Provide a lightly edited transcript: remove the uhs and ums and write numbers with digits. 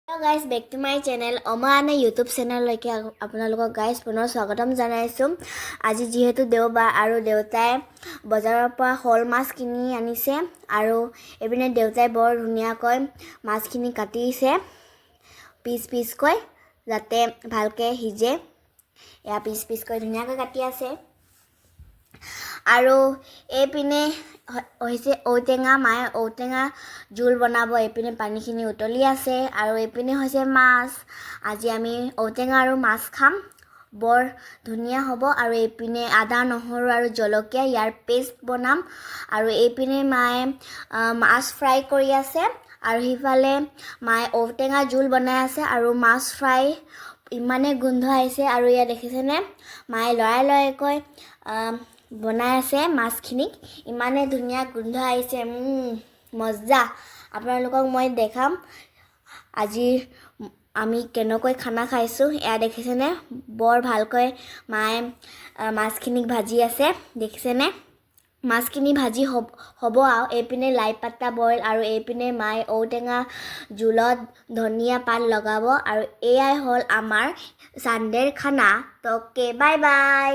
Hello guys, back to my channel. Omana YouTube channel like আপোনালোকক guys পুনৰ স্বাগতম জনাইছো। আজি যেহেতু দেওবাৰ আৰু দেউতাই বজাৰৰ পৰা হল মাছ কিনি আনিছে আৰু এবিনে দেউতাই বৰ ধুনিয়াকৈ মাছখিনি কাটিছে পিস কৈ যাতে ভালকে হিজে। এয়া পিস কৈ ধুনিয়াকৈ কাটি আছে আৰু এপিনে হৈছে ঔটেঙা মায়ে ঔটেঙা জোল বনাব এপিনে পানীখিনি উতলি আছে আৰু এপিনে হৈছে মাছ আজি আমি ঔটেঙা আৰু মাছ খাম বৰ ধুনিয়া হ'ব আৰু এপিনে আদা নহৰু আৰু জলকীয়া ইয়াৰ পেষ্ট বনাম আৰু এপিনে মায়ে মাছ ফ্ৰাই কৰি আছে আৰু হিফালে মায়ে ঔটেঙা জোল বনাই আছে আৰু মাছ ফ্ৰাই ইমানে গোন্ধ আহিছে আৰু ইয়া দেখিছেনে মায়ে লৰাই বনাই আছে মাছখিনি ইমানে ধুনিয়া গোন্ধ আহিছে মজা আপোনালোকক মই দেখাম আজি আমি কেনেকৈ খানা খাইছো এয়া দেখিছেনে বৰ ভালকৈ মায়ে মাছখিনি ভাজি আছে দেখিছেনে মাছখিনি ভাজি হ'ব আৰু এপিনে লাই পাতা বইল আৰু এপিনে মায়ে ঔটেঙা জুলত ধনিয়া পাত লগাব আৰু এয়াই হ'ল আমাৰ সানডেৰ খানা তো কে বাই বাই